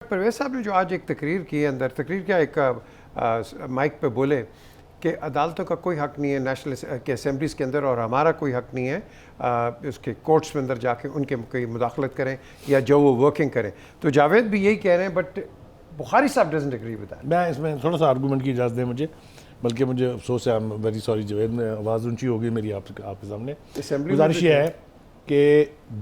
परवेज साहब ने जो आज एक तकरीर की है, अंदर तकरीर क्या एक माइक पे बोले कि अदालतों का कोई हक़ नहीं है नेशनल के असेंबलीज़ के अंदर, और हमारा कोई हक़ नहीं है उसके कोर्ट्स में अंदर जाके उनके कोई मुदाखलत करें या जो वो वर्किंग करें। तो जावेद भी यही कह रहे हैं, बट बुखारी साहब डजंट एग्री विद दैट। मैं इसमें थोड़ा सा आर्गूमेंट की इजाज़त दें मुझे, बल्कि मुझे अफसोस है, I am very sorry Javed, में आवाज़ ऊंची होगी मेरी आपके सामने। गुजारिश ये है कि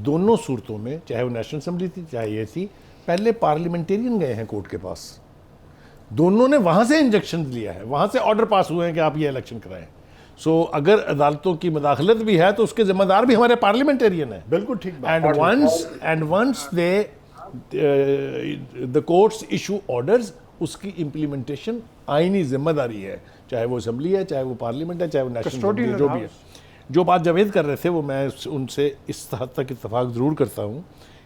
दोनों सूरतों में, चाहे वो नेशनल असम्बली थी चाहे ये थी, पहले पार्लियामेंटेरियन गए हैं कोर्ट के पास, दोनों ने वहाँ से इंजेक्शन लिया है, वहाँ से ऑर्डर पास हुए हैं कि आप ये इलेक्शन कराएं। सो अगर अदालतों की मुदाखलत भी है तो उसके जिम्मेदार भी हमारे पार्लियामेंटेरियन है। बिल्कुल ठीक। And once they the courts issue orders, उसकी इम्प्लीमेंटेशन आईनी जिम्मेदारी है, चाहे वो असम्बली है, चाहे वो पार्लियामेंट है, चाहे वो नेशनल, जो भी है। जो बात जावेद कर रहे थे वो मैं उनसे इस हद तक इत्तफाक ज़रूर करता हूँ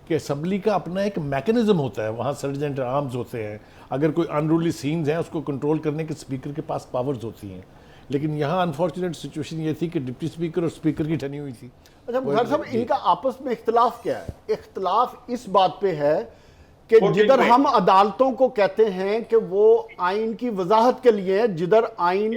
कि असम्बली का अपना एक मैकेनिज्म होता है, वहाँ सर्जेंट आर्म्स होते हैं, अगर कोई अनरूली सीन्स हैं उसको कंट्रोल करने के स्पीकर के पास पावर्स होती हैं। लेकिन यहाँ अनफॉर्चुनेट सिचुएशन ये थी कि डिप्टी स्पीकर और स्पीकर की ठनी हुई थी। अच्छा बुखारी साहब, इनका आपस में इख्तलाफ क्या है? इख्तलाफ इस बात पे है कि जिधर हम अदालतों को कहते हैं कि वो आइन की वजाहत के लिए, जिधर आइन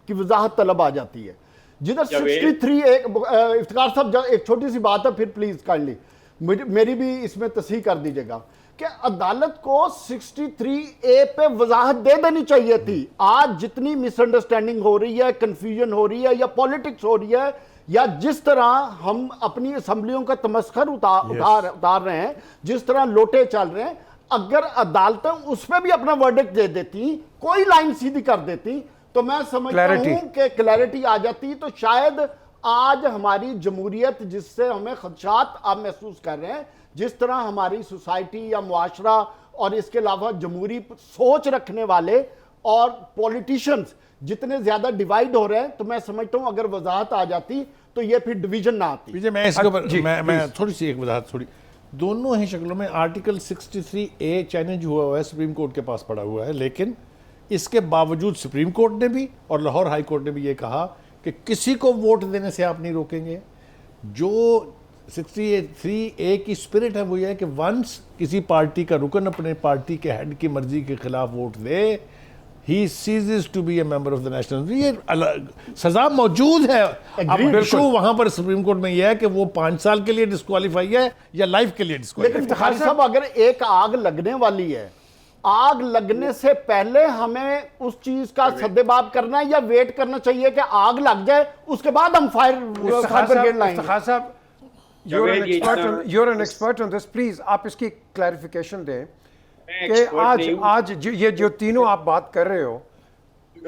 की वजाहत तलब आ जाती है, जिधर 63 इफ्तिकार साहब एक छोटी सी बात है, फिर प्लीज काइंडली मेरी भी इसमें तस्हीह कर दीजिएगा कि अदालत को 63A पे वजाहत दे देनी चाहिए थी। आज जितनी मिसअंडरस्टैंडिंग हो रही है, कंफ्यूजन हो रही है, या पॉलिटिक्स हो रही है, या जिस तरह हम अपनी असम्बलियों का तमस्खर उतार रहे हैं, जिस तरह लोटे चल रहे हैं, अगर अदालतें उस पर भी अपना वर्डिक्ट दे देती, कोई लाइन सीधी कर देती, तो मैं समझता हूं कि क्लैरिटी आ जाती। तो शायद आज हमारी जमहूरियत, जिससे हमें खदशात आप महसूस कर रहे हैं, जिस तरह हमारी सोसाइटी या मुआशरा और इसके अलावा जमहूरी सोच रखने वाले और पॉलिटिशियंस जितने ज्यादा डिवाइड हो रहे हैं, तो मैं समझता हूं अगर वजाहत आ जाती तो ये फिर डिवीजन ना आती। मैं इसके ऊपर मैं थोड़ी सी एक वजाहत, थोड़ी दोनों ही शक्लों में आर्टिकल 63A चैलेंज हुआ है, सुप्रीम कोर्ट के पास पड़ा हुआ है, लेकिन इसके बावजूद सुप्रीम कोर्ट ने भी और लाहौर हाई कोर्ट ने भी ये कहा कि किसी को वोट देने से आप नहीं रोकेंगे। जो 63A की स्पिरिट है वो ये है कि वंस किसी पार्टी का रुकन अपने पार्टी के हेड की मर्जी के खिलाफ वोट दे, he ceases to be a member of the national. ये सजा मौजूद है। अब इशू वहां पर सुप्रीम कोर्ट में यह है कि वो 5 साल के लिए डिस्क्वालीफाई है या लाइफ के लिए डिस्क्वालीफाई। लेकिन खाली साहब, अगर एक आग लगने वाली है, आग लगने से पहले हमें उस चीज का सद्देबाब करना है या वेट करना चाहिए कि आग लग जाए उसके बाद हम फायर ब्रिगेड लाएंगे? You're an expert on this. Please आप इसकी क्लैरिफिकेशन दें कि आज ये जो तीनों आप बात कर रहे हो,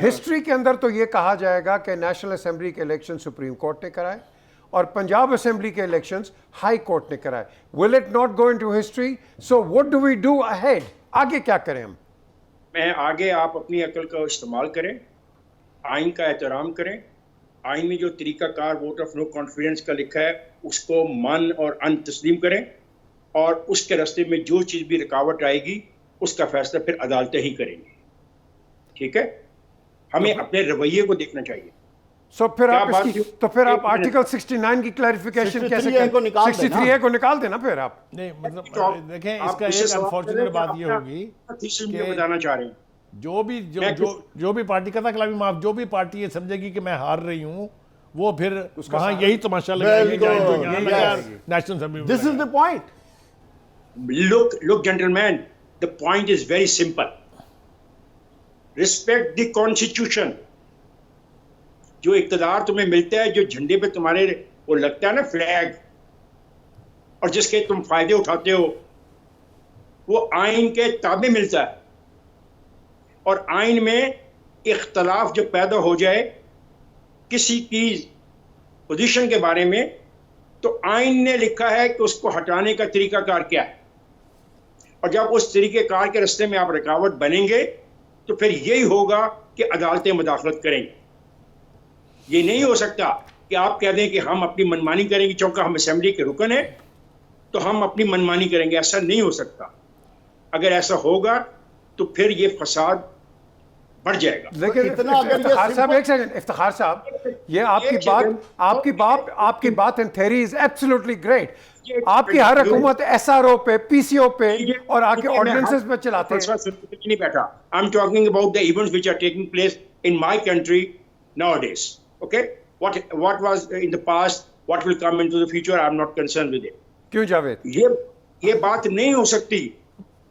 हिस्ट्री के अंदर तो ये कहा जाएगा कि नेशनल असेंबली के इलेक्शन सुप्रीम कोर्ट ने कराए और पंजाब असेंबली के इलेक्शंस हाई कोर्ट ने कराए। Will it not go into history? So what do we do ahead? आगे क्या करें हम? आगे आप अपनी अकल का इस्तेमाल करें, आइन का एहतराम करें, आइन में जो तरीकाकार वोट ऑफ नो कॉन्फिडेंस का लिखा है उसको मान और अन तस्लीम करें, और उसके रास्ते में जो चीज़ भी रुकावट आएगी उसका फैसला फिर अदालतें ही करेंगी। ठीक है, हमें अपने रवैये को देखना चाहिए। फिर आप आर्टिकल 69 की क्लैरिफिकेशन कैसे करें? 63A को निकाल देना फिर आप। नहीं मतलब देखें, इसका एक अनफॉर्चुनेट बात ये होगी कि बताना चाह रहे हैं जो भी पार्टी का खिलाफ माफ, जो भी पार्टी ये समझेगी कि मैं हार रही हूँ, वो फिर वहां यही तमाशा लगाएगी national assembly. This is the point. Look gentlemen, the point is very simple. Respect the constitution. जो इक़्तिदार तुम्हें मिलता है, जो झंडे पे तुम्हारे वो लगता है ना फ्लैग, और जिसके तुम फायदे उठाते हो, वो आइन के ताबे मिलता है। और आइन में इख्तलाफ जब पैदा हो जाए किसी की पोजीशन के बारे में, तो आइन ने लिखा है कि उसको हटाने का तरीकाकार क्या है, और जब उस तरीक़ेकार के रास्ते में आप रुकावट बनेंगे तो फिर यही होगा कि अदालतें मुदाखलत करेंगी। ये नहीं हो सकता कि आप कह दें कि हम अपनी मनमानी करेंगे, चूंकि हम असेंबली के रुकन हैं तो हम अपनी मनमानी करेंगे। ऐसा नहीं हो सकता। अगर ऐसा होगा तो फिर ये फसाद बढ़ जाएगा। लेकिन इतना अगर ये इफ्तिखार साहब, simple- एक सेकंड, इफ्तिखार साहब, ये एक सेकंड। आपकी बात in theory is absolutely great. ये आपकी हर सेकंड। हुकूमत एसआरओ पे, पीसीओ पे और आके ठीक है, मैं ऑर्डिनेंसेस हर- पे चलाते हैं। फलसफा सुनने के लिए नहीं बैठा। I am talking about the events which are taking place in my country nowadays. Okay, what was in the past, what will come into the future, I am not concern with it. क्यों जावेद? ये बात नहीं हो सकती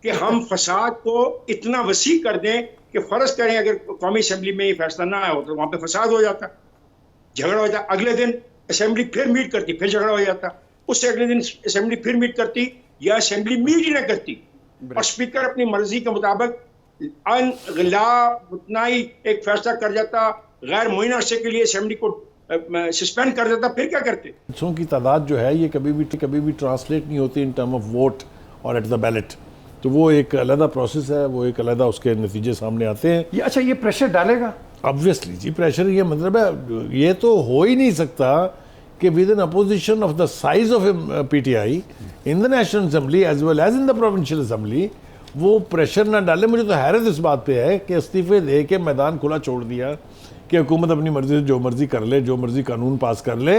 कि हम फसाद को इतना वसी कर दें कि फर्ज करें अगर कौमी असेंबली में ये फैसला ना आया हो तो वहां पे फसाद हो जाता, झगड़ा हो जाता, अगले दिन असेंबली फिर मीट करती, फिर झगड़ा हो जाता, उससे अगले दिन असेंबली फिर मीट करती या असेंबली मीट ही ना करती और स्पीकर अपनी मर्जी के मुताबिक अनगला उतना ही एक फैसला कर जाता, गैर मुइन अरसे के लिए असेंबली को सस्पेंड कर देता, फिर क्या करते? बच्चों की तादाद जो है ये कभी भी ट्रांसलेट नहीं होती इन टर्म ऑफ वोट और एट द बैलेट। तो वो एक अलग प्रोसेस है, वो एक अलग उसके नतीजे सामने आते हैं। ये अच्छा, ये प्रेशर डालेगा ऑब्वियसली जी, प्रेशर, ये मतलब है ये तो हो ही नहीं सकता कि with an opposition of the size of PTI in the national assembly as well as in the provincial assembly वो प्रेशर ना डाले। मुझे तो हैरत इस बात पे है कि इस्तीफे दे के मैदान खुला छोड़ दिया कि हुकूमत अपनी मर्जी से जो मर्जी कर ले, जो मर्जी कानून पास कर ले।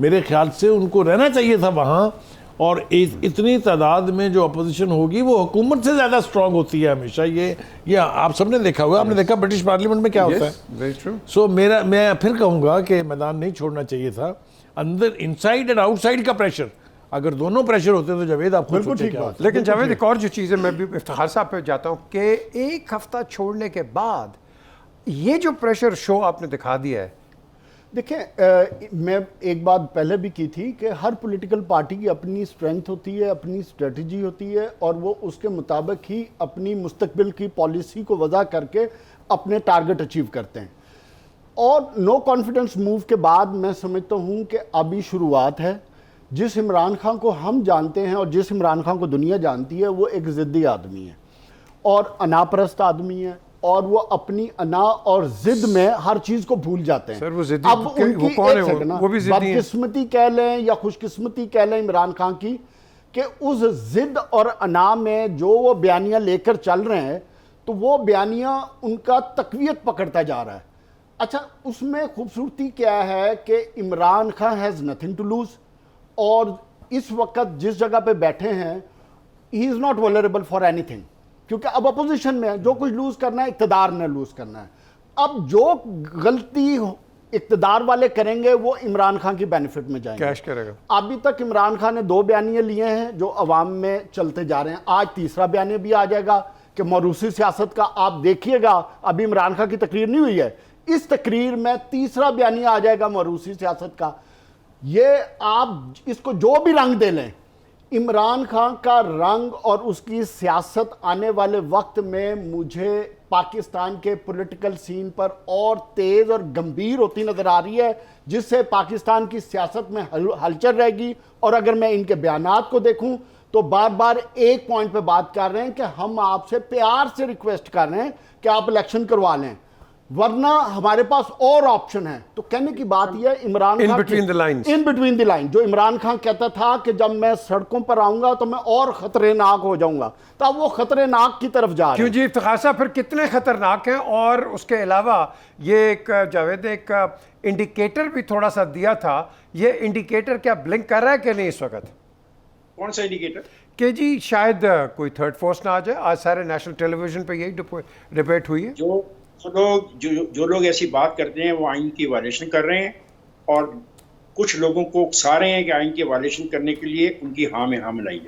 मेरे ख्याल से उनको रहना चाहिए था वहाँ, और इतनी तादाद में जो अपोजिशन होगी वो हुकूमत से ज़्यादा स्ट्रांग होती है हमेशा। ये आप सबने देखा होगा, आपने देखा ब्रिटिश पार्लियामेंट में क्या होता है। Very true. सो मैं फिर कहूँगा कि मैदान नहीं छोड़ना चाहिए था। अंदर इनसाइड एंड आउटसाइड का प्रेशर, अगर दोनों प्रेशर होते तो जावेद आप खुद बिल्कुल सोचिए ठीक क्या बात। होता। लेकिन जावेद, एक और जो चीज़ है, मैं भी इफ्तिखार साहब पे जाता हूँ कि एक हफ्ता छोड़ने के बाद ये जो प्रेशर शो आपने दिखा दिया है। देखिए, मैं एक बात पहले भी की थी कि हर पॉलिटिकल पार्टी की अपनी स्ट्रेंथ होती है, अपनी स्ट्रेटजी होती है और वो उसके मुताबिक ही अपनी मुस्तकबिल की पॉलिसी को वज़ा करके अपने टारगेट अचीव करते हैं। और नो कॉन्फिडेंस मूव के बाद मैं समझता हूँ कि अभी शुरुआत है। जिस इमरान खान को हम जानते हैं और जिस इमरान खान को दुनिया जानती है, वो एक ज़िद्दी आदमी है और अनापरस्त आदमी है और वो अपनी अना और जिद में हर चीज को भूल जाते हैं। सर, वो जिद्दी अब वो उनकी कौन है? एक सेकंड ना, वो भी जिद्दी हैं। बदकिस्मती कह लें या खुशकिस्मती कह लें इमरान खान की कि उस जिद और अना में जो वो बयानियां लेकर चल रहे हैं, तो वो बयानियां उनका तकवीत पकड़ता जा रहा है। अच्छा, उसमें खूबसूरती क्या है कि Imran Khan has nothing to lose और इस वक्त जिस जगह पे बैठे हैं, he is not vulnerable for anything, क्योंकि अब अपोजिशन में है, जो कुछ लूज करना है इक्तदार ने लूज करना है। अब जो गलती इक्तदार वाले करेंगे वो इमरान खान की बेनिफिट में जाएंगे, कैश करेगा। अभी तक इमरान खान ने 2 बयानिए लिए हैं जो अवाम में चलते जा रहे हैं। आज तीसरा बयानिया भी आ जाएगा कि मरूसी सियासत का। आप देखिएगा, अभी इमरान खान की तकरीर नहीं हुई है, इस तकरीर में तीसरा बयानिया आ जाएगा मरूसी सियासत का। ये आप इसको जो भी रंग दे लें, इमरान खान का रंग और उसकी सियासत आने वाले वक्त में मुझे पाकिस्तान के पॉलिटिकल सीन पर और तेज़ और गंभीर होती नज़र आ रही है, जिससे पाकिस्तान की सियासत में हलचल रहेगी। और अगर मैं इनके बयानात को देखूं तो बार बार एक पॉइंट पे बात कर रहे हैं कि हम आपसे प्यार से रिक्वेस्ट कर रहे हैं कि आप इलेक्शन करवा लें, वरना हमारे पास और ऑप्शन है। तो कहने की बात यह है, Imran in Khan between the lines, in between the line, जो इमरान खान कहता था कि जब मैं सड़कों पर आऊंगा तो मैं और खतरनाक हो जाऊंगा, तो अब वो खतरनाक की तरफ जा रहे क्यों हैं। जी इफ्तिखार साहब, फिर कितने खतरनाक हैं? और उसके अलावा ये एक जावेद एक इंडिकेटर भी थोड़ा सा दिया था, ये इंडिकेटर क्या ब्लिंक कर रहा है कि नहीं इस वक्त? कौन सा इंडिकेटर? कि जी शायद कोई थर्ड फोर्स ना आ जाए। आज सारे नेशनल टेलीविजन पे यही डिबेट हुई है। जो लोग ऐसी बात करते हैं वो आइन की वायलेशन कर रहे हैं और कुछ लोगों को उकसा रहे हैं कि आइन की वायलेशन करने के लिए उनकी हाँ में हाँ मिलाई जाए।